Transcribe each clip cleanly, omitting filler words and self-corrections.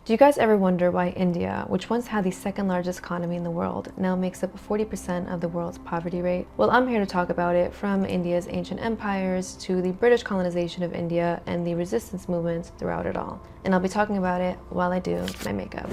Do you guys ever wonder why India, which once had the second largest economy in the world, now makes up 40% of the world's poverty rate? Well, I'm here to talk about it, from India's ancient empires to the British colonization of India and the resistance movements throughout it all. And I'll be talking about it while I do my makeup.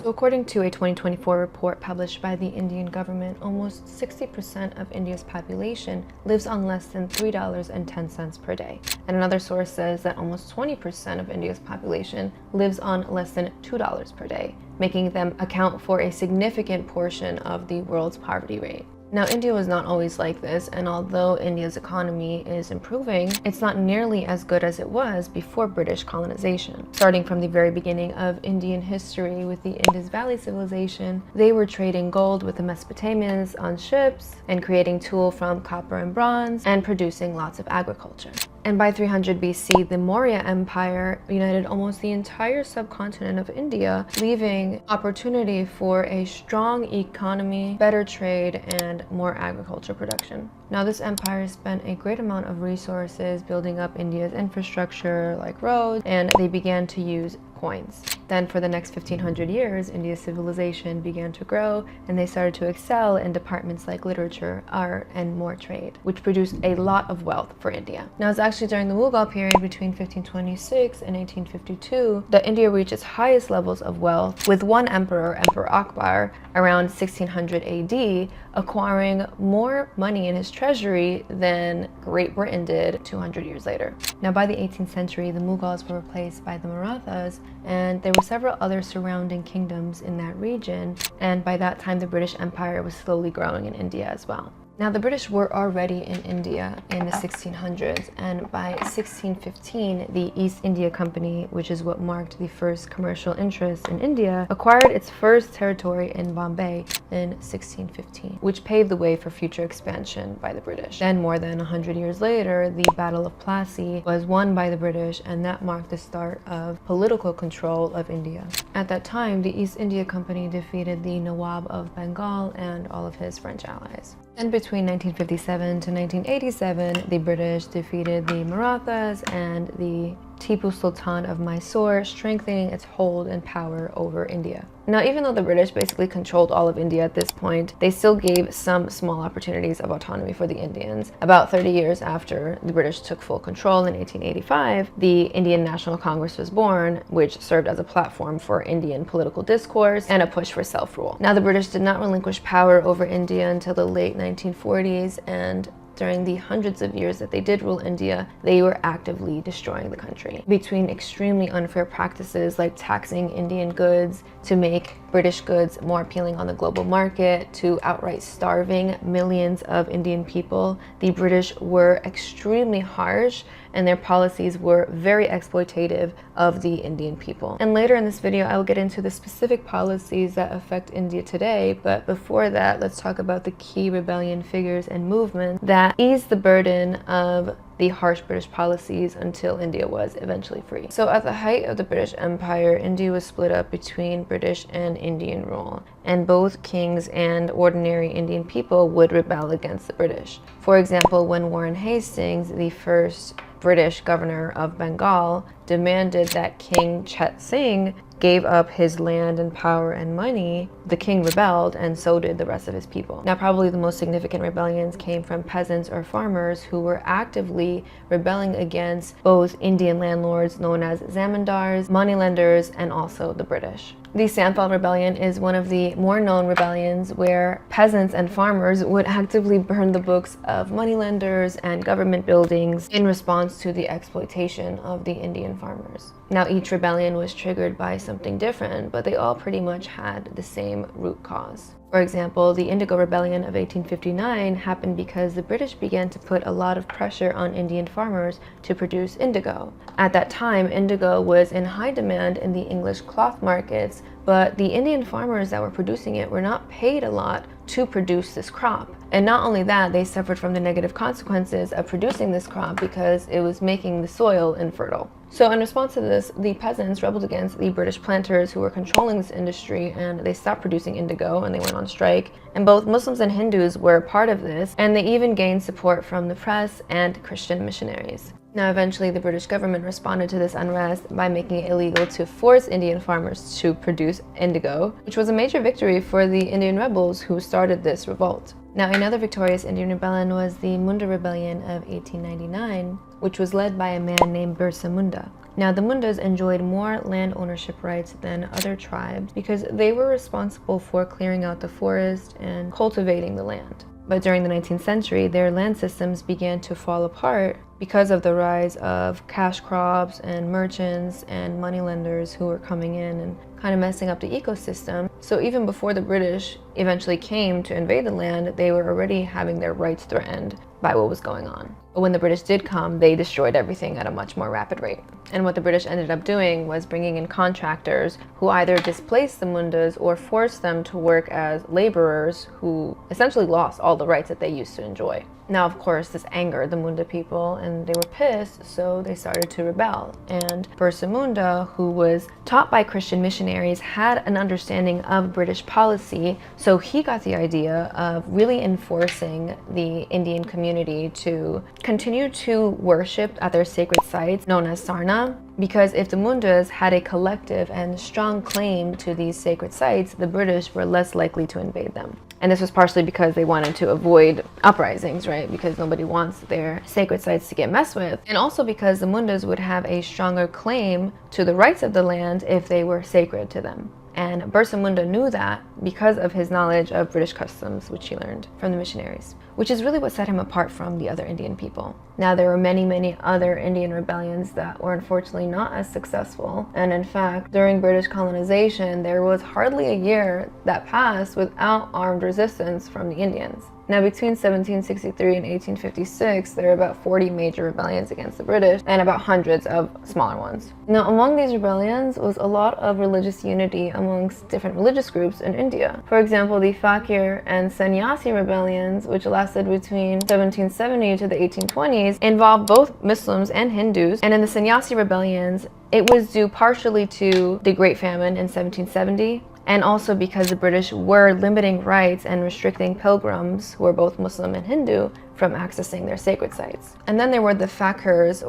So according to a 2024 report published by the Indian government, almost 60% of India's population lives on less than $3.10 per day. And another source says that almost 20% of India's population lives on less than $2 per day, making them account for a significant portion of the world's poverty rate. Now, India was not always like this, and although India's economy is improving, it's not nearly as good as it was before British colonization. Starting from the very beginning of Indian history with the Indus Valley civilization, they were trading gold with the Mesopotamians on ships and creating tool from copper and bronze and producing lots of agriculture. And by 300 BC, the Maurya Empire united almost the entire subcontinent of India, leaving opportunity for a strong economy, better trade, and more agriculture production. Now, this empire spent a great amount of resources building up India's infrastructure like roads, and they began to use coins. Then for the next 1500 years, India's civilization began to grow, and they started to excel in departments like literature, art, and more trade, which produced a lot of wealth for India. Now, it's actually during the Mughal period between 1526 and 1852 that India reached its highest levels of wealth, with one emperor, Emperor Akbar, around 1600 AD, acquiring more money in his treasury than Great Britain did 200 years later. Now, by the 18th century, the Mughals were replaced by the Marathas, and there were several other surrounding kingdoms in that region, and by that time the British Empire was slowly growing in India as well. Now, the British were already in India in the 1600s, and by 1615, the East India Company, which is what marked the first commercial interest in India, acquired its first territory in Bombay in 1615, which paved the way for future expansion by the British. Then, more than 100 years later, the Battle of Plassey was won by the British, and that marked the start of political control of India. At that time, the East India Company defeated the Nawab of Bengal and all of his French allies. And between 1957 to 1987, the British defeated the Marathas and the Tipu Sultan of Mysore, strengthening its hold and power over India. Now, even though the British basically controlled all of India at this point, they still gave some small opportunities of autonomy for the Indians. About 30 years after the British took full control in 1885, the Indian National Congress was born, which served as a platform for Indian political discourse and a push for self-rule. Now, the British did not relinquish power over India until the late 1940s, and during the hundreds of years that they did rule India, they were actively destroying the country. Between extremely unfair practices like taxing Indian goods to make British goods more appealing on the global market, to outright starving millions of Indian people, the British were extremely harsh, and their policies were very exploitative of the Indian people. And later in this video, I will get into the specific policies that affect India today, but before that, let's talk about the key rebellion figures and movements that eased the burden of the harsh British policies until India was eventually free. So at the height of the British Empire, India was split up between British and Indian rule, and both kings and ordinary Indian people would rebel against the British. For example, when Warren Hastings, the first British governor of Bengal, demanded that King Chet Singh gave up his land and power and money, the king rebelled, and so did the rest of his people. Now, probably the most significant rebellions came from peasants or farmers who were actively rebelling against both Indian landlords known as zamindars, moneylenders, and also the British. The Santhal Rebellion is one of the more known rebellions where peasants and farmers would actively burn the books of moneylenders and government buildings in response to the exploitation of the Indian farmers. Now, each rebellion was triggered by something different, but they all pretty much had the same root cause. For example, the Indigo Rebellion of 1859 happened because the British began to put a lot of pressure on Indian farmers to produce indigo. At that time, indigo was in high demand in the English cloth markets, but the Indian farmers that were producing it were not paid a lot to produce this crop. And not only that, they suffered from the negative consequences of producing this crop because it was making the soil infertile. So in response to this, the peasants rebelled against the British planters who were controlling this industry, and they stopped producing indigo and they went on strike. And both Muslims and Hindus were part of this, and they even gained support from the press and Christian missionaries. Now, eventually, the British government responded to this unrest by making it illegal to force Indian farmers to produce indigo, which was a major victory for the Indian rebels who started this revolt. Now, another victorious Indian rebellion was the Munda Rebellion of 1899, which was led by a man named Birsa Munda. Now, the Mundas enjoyed more land ownership rights than other tribes because they were responsible for clearing out the forest and cultivating the land. But during the 19th century, their land systems began to fall apart because of the rise of cash crops and merchants and moneylenders who were coming in and kind of messing up the ecosystem. So even before the British eventually came to invade the land, they were already having their rights threatened by what was going on. But when the British did come, they destroyed everything at a much more rapid rate. And what the British ended up doing was bringing in contractors who either displaced the Mundas or forced them to work as laborers who essentially lost all the rights that they used to enjoy. Now, of course, this angered the Munda people and they were pissed, so they started to rebel. And Birsa Munda, who was taught by Christian missionaries, had an understanding of British policy, so he got the idea of really enforcing the Indian community to continue to worship at their sacred sites known as Sarna. Because if the Mundas had a collective and strong claim to these sacred sites, the British were less likely to invade them. And this was partially because they wanted to avoid uprisings, right? Because nobody wants their sacred sites to get messed with. And also because the Mundas would have a stronger claim to the rights of the land if they were sacred to them. And Birsa Munda knew that because of his knowledge of British customs, which he learned from the missionaries, which is really what set him apart from the other Indian people. Now, there were many other Indian rebellions that were unfortunately not as successful. And in fact, during British colonization, there was hardly a year that passed without armed resistance from the Indians. Now, between 1763 and 1856, there were about 40 major rebellions against the British and about hundreds of smaller ones. Now, among these rebellions was a lot of religious unity amongst different religious groups in India. For example, the Fakir and Sannyasi rebellions, which lasted between 1770 to the 1820s, involved both Muslims and Hindus. And in the Sannyasi rebellions, it was due partially to the Great Famine in 1770, and also because the British were limiting rights and restricting pilgrims, who were both Muslim and Hindu, from accessing their sacred sites. And then there were the fakirs,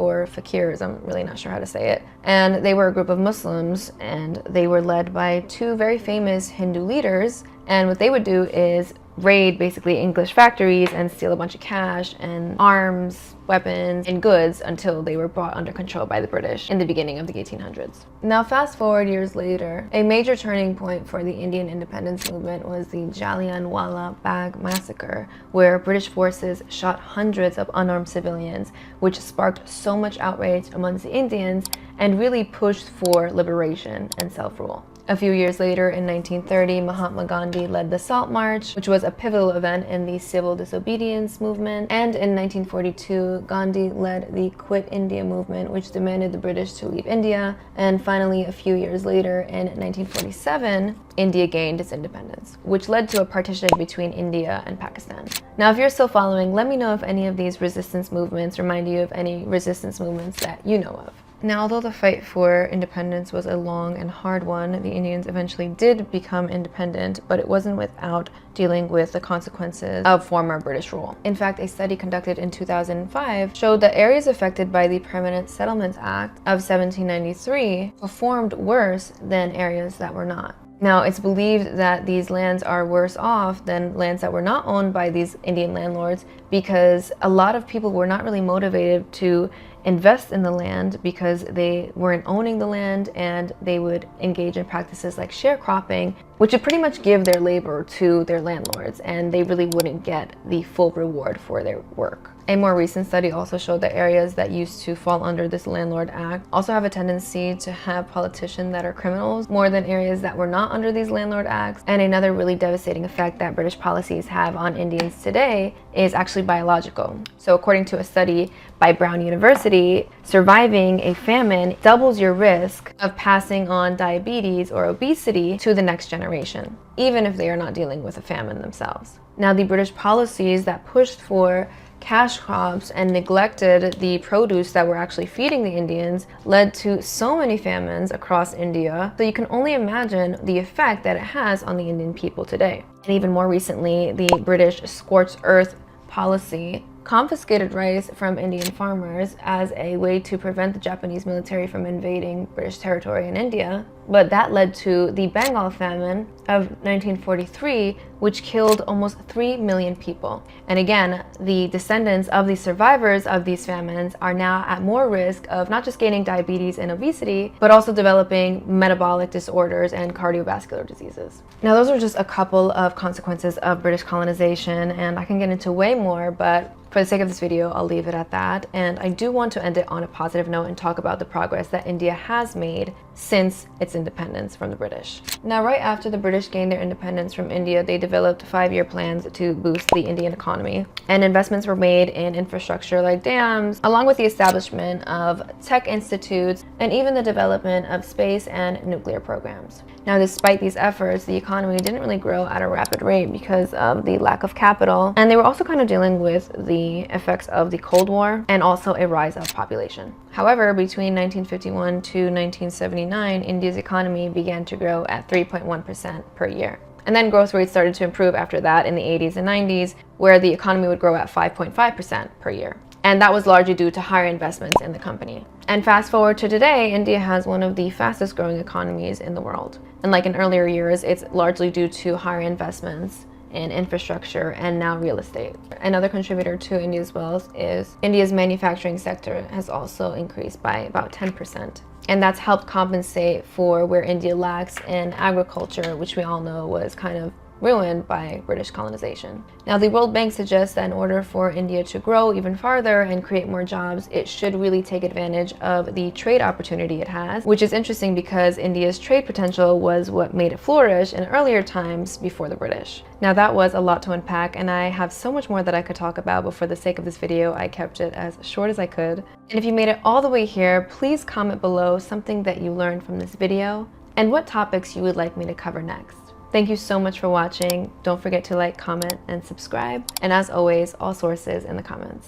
I'm really not sure how to say it, and they were a group of Muslims, and they were led by two very famous Hindu leaders, and what they would do is raid basically English factories and steal a bunch of cash and arms, weapons, and goods until they were brought under control by the British in the beginning of the 1800s. Now, fast forward years later, a major turning point for the Indian independence movement was the Jallianwala Bagh massacre, where British forces shot hundreds of unarmed civilians, which sparked so much outrage amongst the Indians and really pushed for liberation and self-rule. A few years later, in 1930, Mahatma Gandhi led the Salt March, which was a pivotal event in the civil disobedience movement. And in 1942, Gandhi led the Quit India movement, which demanded the British to leave India. And finally, a few years later, in 1947, India gained its independence, which led to a partition between India and Pakistan. Now, if you're still following, let me know if any of these resistance movements remind you of any resistance movements that you know of. Now, although the fight for independence was a long and hard one, the Indians eventually did become independent, but it wasn't without dealing with the consequences of former British rule. In fact, a study conducted in 2005 showed that areas affected by the Permanent Settlements Act of 1793 performed worse than areas that were not. Now, it's believed that these lands are worse off than lands that were not owned by these Indian landlords because a lot of people were not really motivated to invest in the land because they weren't owning the land, and they would engage in practices like sharecropping, which would pretty much give their labor to their landlords, and they really wouldn't get the full reward for their work. A more recent study also showed that areas that used to fall under this Landlord Act also have a tendency to have politicians that are criminals more than areas that were not under these Landlord Acts. And another really devastating effect that British policies have on Indians today is actually biological. So according to a study by Brown University, surviving a famine doubles your risk of passing on diabetes or obesity to the next generation, even if they are not dealing with a famine themselves. Now, the British policies that pushed for cash crops and neglected the produce that were actually feeding the Indians led to so many famines across India. So you can only imagine the effect that it has on the Indian people today. And even more recently, the British scorched earth policy confiscated rice from Indian farmers as a way to prevent the Japanese military from invading British territory in India. But that led to the Bengal famine of 1943, which killed almost 3 million people. And again, the descendants of the survivors of these famines are now at more risk of not just gaining diabetes and obesity, but also developing metabolic disorders and cardiovascular diseases. Now, those are just a couple of consequences of British colonization, and I can get into way more, but for the sake of this video, I'll leave it at that. And I do want to end it on a positive note and talk about the progress that India has made since its independence from the British. Now, right after the British gained their independence from India, they developed 5-year plans to boost the Indian economy. And investments were made in infrastructure like dams, along with the establishment of tech institutes, and even the development of space and nuclear programs. Now, despite these efforts, the economy didn't really grow at a rapid rate because of the lack of capital. And they were also kind of dealing with the effects of the Cold War and also a rise of population. However, between 1951 to 1979, India's economy began to grow at 3.1% per year. And then growth rates started to improve after that in the 80s and 90s, where the economy would grow at 5.5% per year. And that was largely due to higher investments in the company. And fast forward to today, India has one of the fastest growing economies in the world. And like in earlier years, it's largely due to higher investments in infrastructure and now real estate. Another contributor to India's wealth is India's manufacturing sector has also increased by about 10%. And that's helped compensate for where India lacks in agriculture, which we all know was kind of ruined by British colonization. Now, the World Bank suggests that in order for India to grow even farther and create more jobs, it should really take advantage of the trade opportunity it has, which is interesting because India's trade potential was what made it flourish in earlier times before the British. Now, that was a lot to unpack, and I have so much more that I could talk about, but for the sake of this video, I kept it as short as I could. And if you made it all the way here, please comment below something that you learned from this video and what topics you would like me to cover next. Thank you so much for watching. Don't forget to like, comment, and subscribe. And as always, all sources in the comments.